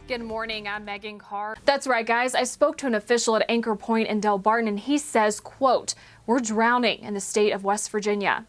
Good morning, I'm Megan Carr. That's right, guys. I spoke to an official at Anchor Point in Delbarton, and he says, quote, "We're drowning in the state of West Virginia."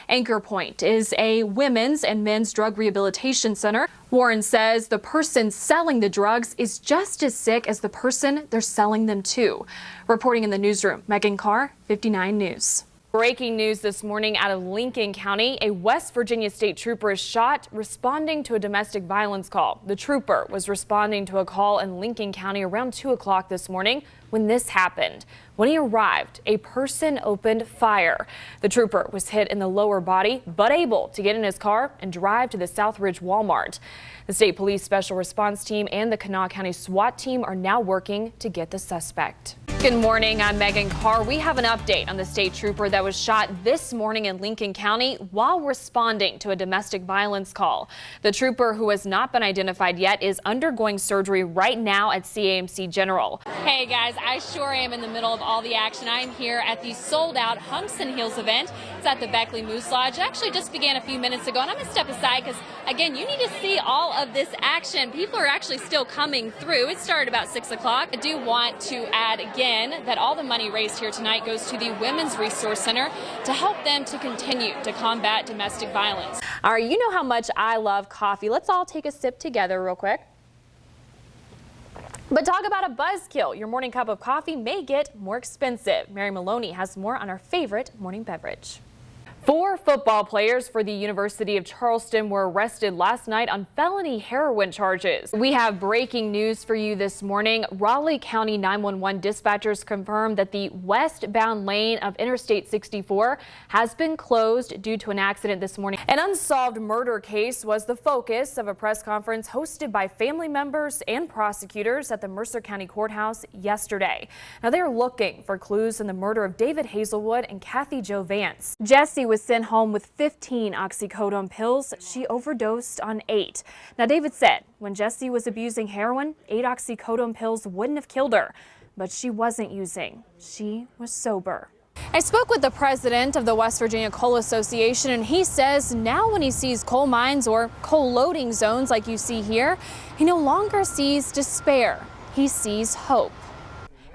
Anchor Point is a women's and men's drug rehabilitation center. Warren says the person selling the drugs is just as sick as the person they're selling them to. Reporting in the newsroom, Megan Carr, 59 News. Breaking news this morning out of Lincoln County. A West Virginia state trooper is shot responding to a domestic violence call. The trooper was responding to a call in Lincoln County around 2 o'clock this morning when this happened. When he arrived, a person opened fire. The trooper was hit in the lower body, but able to get in his car and drive to the Southridge Walmart. The State Police Special Response Team and the Kanawha County SWAT team are now working to get the suspect. Good morning, I'm Megan Carr. We have an update on the state trooper that was shot this morning in Lincoln County while responding to a domestic violence call. The trooper, who has not been identified yet, is undergoing surgery right now at CAMC General. Hey guys, I sure am in the middle of all the action. I'm here at the sold-out Hunks and Heels event. It's at the Beckley Moose Lodge. It actually just began a few minutes ago, and I'm going to step aside because, again, you need to see all of this action. People are actually still coming through. It started about 6 o'clock. I do want to add again that all the money raised here tonight goes to the Women's Resource Center to help them to continue to combat domestic violence. All right, you know how much I love coffee. Let's all take a sip together real quick. But talk about a buzzkill. Your morning cup of coffee may get more expensive. Mary Maloney has more on our favorite morning beverage. 4 football players for the University of Charleston were arrested last night on felony heroin charges. We have breaking news for you this morning. Raleigh County 911 dispatchers confirmed that the westbound lane of Interstate 64 has been closed due to an accident this morning. An unsolved murder case was the focus of a press conference hosted by family members and prosecutors at the Mercer County Courthouse yesterday. Now they're looking for clues in the murder of David Hazelwood and Kathy Jo Vance. Jesse was sent home with 15 oxycodone pills. She overdosed on 8. Now, David said when Jesse was abusing heroin, 8 oxycodone pills wouldn't have killed her, but she wasn't using. She was sober. I spoke with the president of the West Virginia Coal Association, and he says now when he sees coal mines or coal loading zones like you see here, he no longer sees despair. He sees hope.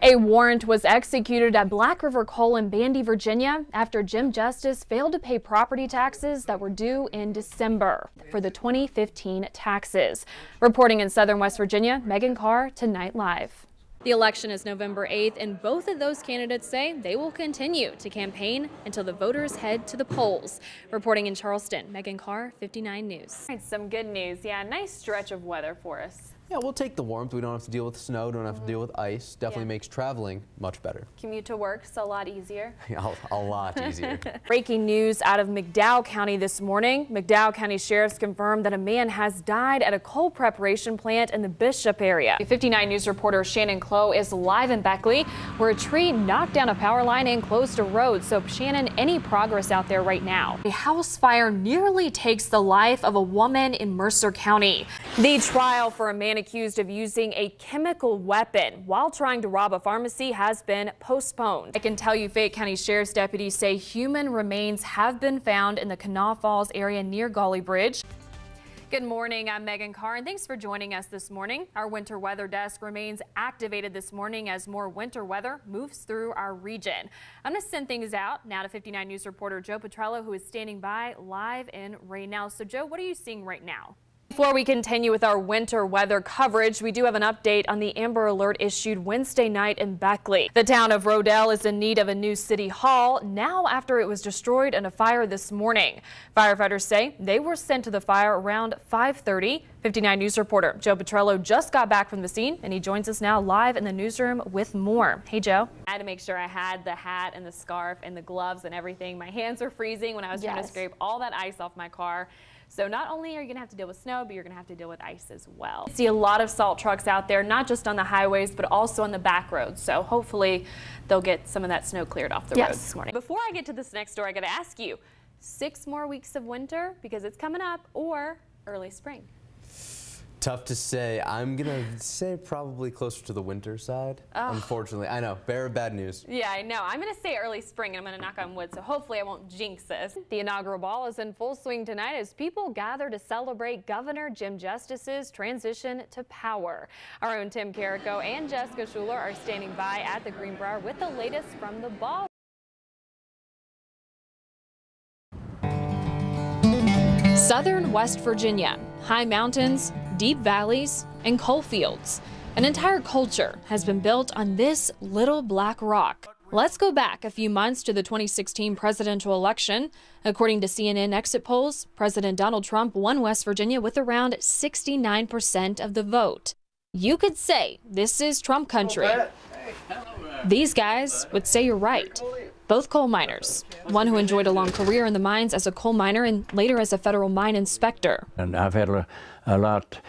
A warrant was executed at Black River Coal in Bandy, Virginia, after Jim Justice failed to pay property taxes that were due in December for the 2015 taxes. Reporting in southern West Virginia, Megan Carr, Tonight Live. The election is November 8th, and both of those candidates say they will continue to campaign until the voters head to the polls. Reporting in Charleston, Megan Carr, 59 News. All right, some good news. Yeah, nice stretch of weather for us. Yeah, we'll take the warmth. We don't have to deal with snow, don't have to deal with ice. Definitely makes traveling much better. Commute to work's a lot easier. Yeah, a lot easier. Breaking news out of McDowell County this morning. McDowell County sheriffs confirmed that a man has died at a coal preparation plant in the Bishop area. 59 News reporter Shannon Clough is live in Beckley, where a tree knocked down a power line and closed a road. So, Shannon, any progress out there right now? A house fire nearly takes the life of a woman in Mercer County. The trial for a man accused of using a chemical weapon while trying to rob a pharmacy has been postponed. I can tell you Fayette County Sheriff's deputies say human remains have been found in the Kanawha Falls area near Gauley Bridge. Good morning, I'm Megan Carr, and thanks for joining us this morning. Our winter weather desk remains activated this morning as more winter weather moves through our region. I'm going to send things out now to 59 News reporter Joe Petrello, who is standing by live in Raynell. So, Joe, what are you seeing right now? Before we continue with our winter weather coverage, we do have an update on the Amber Alert issued Wednesday night in Beckley. The town of Rodell is in need of a new city hall now after it was destroyed in a fire this morning. Firefighters say they were sent to the fire around 5:30. 59 News reporter Joe Petrello just got back from the scene, and he joins us now live in the newsroom with more. Hey, Joe. I had to make sure I had the hat and the scarf and the gloves and everything. My hands were freezing when I was trying to scrape all that ice off my car. So not only are you going to have to deal with snow, but you're going to have to deal with ice as well. I see a lot of salt trucks out there, not just on the highways, but also on the back roads. So hopefully they'll get some of that snow cleared off the roads this morning. Before I get to this next story, I got to ask you, 6 more weeks of winter because it's coming up, or early spring? Tough to say. I'm going to say probably closer to the winter side, unfortunately. I know, bearer of bad news. Yeah, I know. I'm going to say early spring, and I'm going to knock on wood, so hopefully I won't jinx this. The inaugural ball is in full swing tonight as people gather to celebrate Governor Jim Justice's transition to power. Our own Tim Carrico and Jessica Schuler are standing by at the Greenbrier with the latest from the ball. Southern West Virginia, high mountains, deep valleys, and coal fields. An entire culture has been built on this little black rock. Let's go back a few months to the 2016 presidential election. According to CNN exit polls, President Donald Trump won West Virginia with around 69% of the vote. You could say this is Trump country. These guys would say you're right. Both coal miners, one who enjoyed a long career in the mines as a coal miner and later as a federal mine inspector. And I've had a lot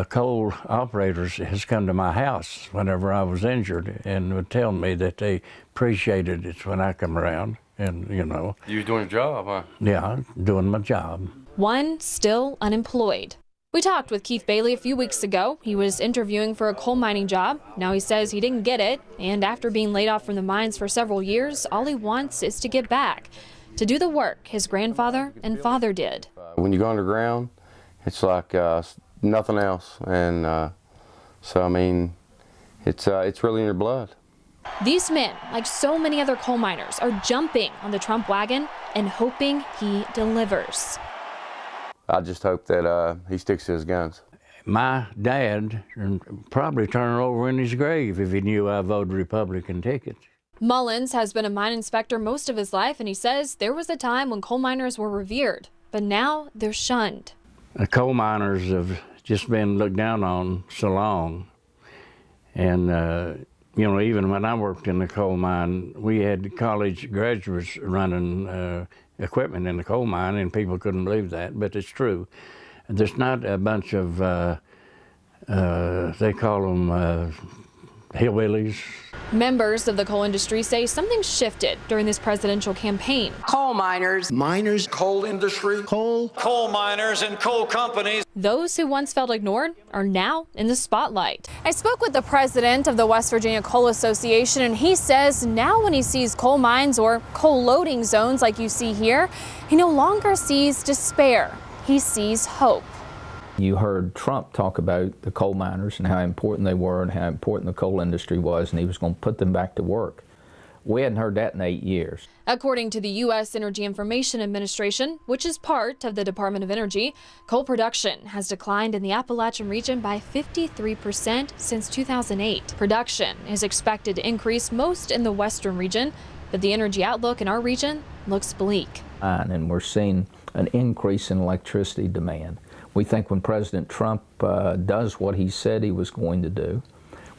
coal operators has come to my house whenever I was injured and would tell me that they appreciated it when I come around. And, you know. You were doing your job, huh? Yeah, doing my job. One still unemployed. We talked with Keith Bailey a few weeks ago. He was interviewing for a coal mining job. Now he says he didn't get it, and after being laid off from the mines for several years, all he wants is to get back, to do the work his grandfather and father did. When you go underground, it's like nothing else, and so I mean, it's really in your blood. These men, like so many other coal miners, are jumping on the Trump wagon and hoping he delivers. I just hope that he sticks to his guns. My dad would probably turn over in his grave if he knew I voted Republican ticket. Mullins has been a mine inspector most of his life, and he says there was a time when coal miners were revered, but now they're shunned. The coal miners have just been looked down on so long. And, you know, even when I worked in the coal mine, we had college graduates running equipment in the coal mine, and people couldn't believe that, but it's true. There's not a bunch of, they call them hillbillies. Members of the coal industry say something shifted during this presidential campaign. Coal miners. Miners. Coal industry. Coal miners and coal companies. Those who once felt ignored are now in the spotlight. I spoke with the president of the West Virginia Coal Association, and he says now when he sees coal mines or coal loading zones like you see here, he no longer sees despair. He sees hope. You heard Trump talk about the coal miners and how important they were and how important the coal industry was, and he was going to put them back to work. We hadn't heard that in 8 years. According to the U.S. Energy Information Administration, which is part of the Department of Energy, coal production has declined in the Appalachian region by 53% since 2008. Production is expected to increase most in the western region, but the energy outlook in our region looks bleak. And we're seeing an increase in electricity demand. We think when President Trump does what he said he was going to do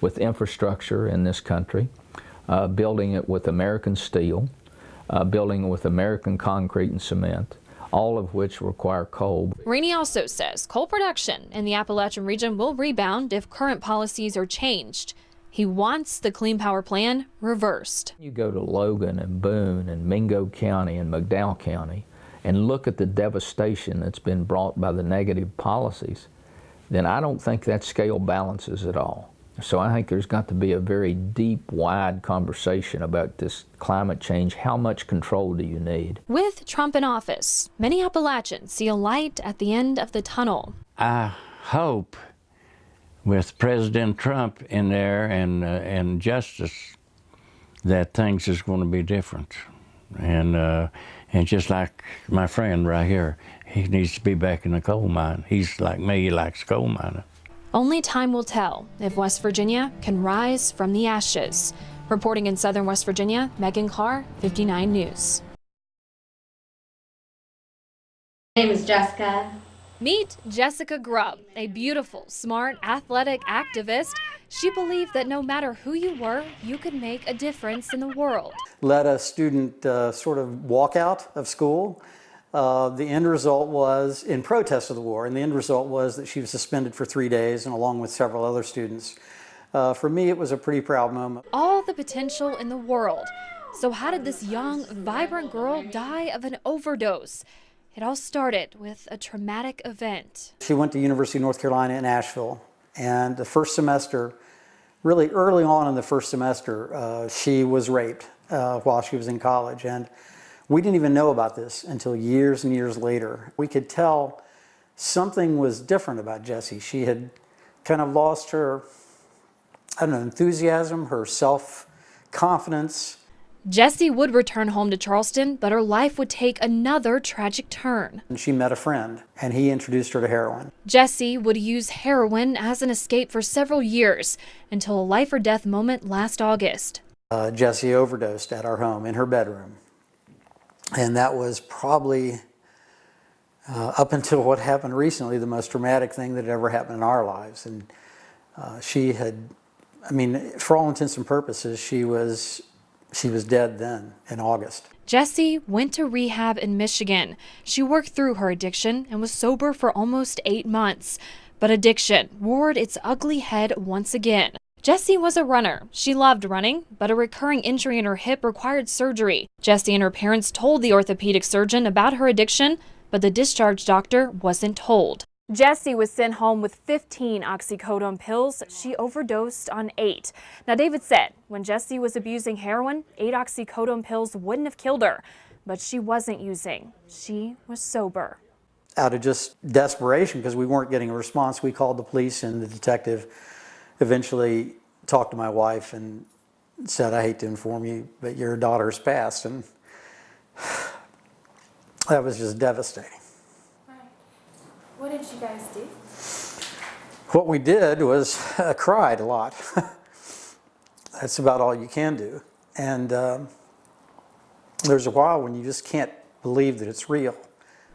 with infrastructure in this country, building it with American steel, building it with American concrete and cement, all of which require coal. Rainey also says coal production in the Appalachian region will rebound if current policies are changed. He wants the Clean Power Plan reversed. You go to Logan and Boone and Mingo County and McDowell County and look at the devastation that's been brought by the negative policies, then I don't think that scale balances at all. So I think there's got to be a very deep, wide conversation about this climate change. How much control do you need? With Trump in office, many Appalachians see a light at the end of the tunnel. I hope with President Trump in there and Justice that things is going to be different. And just like my friend right here, he needs to be back in the coal mine. He's like me, he likes coal mining. Only time will tell if West Virginia can rise from the ashes. Reporting in southern West Virginia, Megan Clark, 59 News. My name is Jessica. Meet Jessica Grubb, a beautiful, smart, athletic activist. She believed that no matter who you were, you could make a difference in the world. Let a student sort of walk out of school. The end result was in protest of the war, and the end result was that she was suspended for 3 days, and along with several other students. For me, it was a pretty proud moment. All the potential in the world. So how did this young, vibrant girl die of an overdose? It all started with a traumatic event. She went to University of North Carolina in Asheville, and the first semester, really early on in the first semester, she was raped while she was in college, and we didn't even know about this until years and years later. We could tell something was different about Jessie. She had kind of lost her, I don't know, enthusiasm, her self-confidence. Jessie would return home to Charleston, but her life would take another tragic turn. And she met a friend, and he introduced her to heroin. Jessie would use heroin as an escape for several years until a life or death moment last August. Jessie overdosed at our home in her bedroom. And that was probably, up until what happened recently, the most traumatic thing that had ever happened in our lives. And she had, I mean, for all intents and purposes, she was dead then in August. Jessie went to rehab in Michigan. She worked through her addiction and was sober for almost 8 months. But addiction reared its ugly head once again. Jessie was a runner. She loved running, but a recurring injury in her hip required surgery. Jessie and her parents told the orthopedic surgeon about her addiction, but the discharge doctor wasn't told. Jessie was sent home with 15 oxycodone pills. She overdosed on 8. Now, David said when Jessie was abusing heroin, 8 oxycodone pills wouldn't have killed her, but she wasn't using. She was sober. Out of just desperation, because we weren't getting a response, we called the police, and the detective eventually talked to my wife and said, "I hate to inform you, but your daughter's passed." And that was just devastating. What did you guys do? What we did was cried a lot. That's about all you can do. And there's a while when you just can't believe that it's real.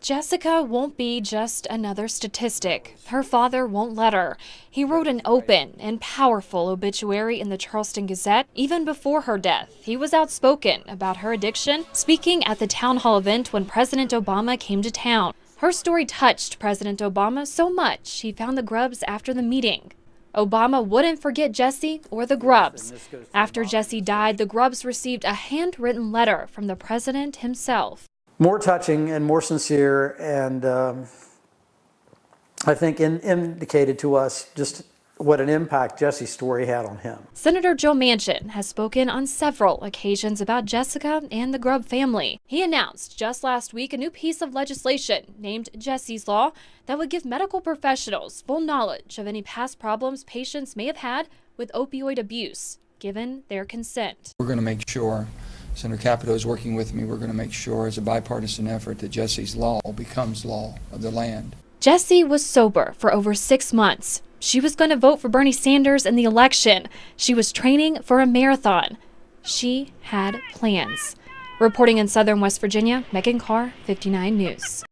Jessica won't be just another statistic. Her father won't let her. He wrote an open and powerful obituary in the Charleston Gazette. Even before her death, he was outspoken about her addiction, speaking at the town hall event when President Obama came to town. Her story touched President Obama so much he found the Grubbs after the meeting. Obama wouldn't forget Jessie or the Grubbs. After Jessie died, the Grubbs received a handwritten letter from the president himself. More touching and more sincere, and I think indicated to us just what an impact Jessie's story had on him. Senator Joe Manchin has spoken on several occasions about Jessica and the Grubb family. He announced just last week a new piece of legislation named Jessie's Law that would give medical professionals full knowledge of any past problems patients may have had with opioid abuse, given their consent. We're going to make sure, Senator Capito is working with me, we're going to make sure as a bipartisan effort that Jessie's Law becomes law of the land. Jessie was sober for over 6 months. She was going to vote for Bernie Sanders in the election. She was training for a marathon. She had plans. Reporting in southern West Virginia, Megan Carr, 59 News.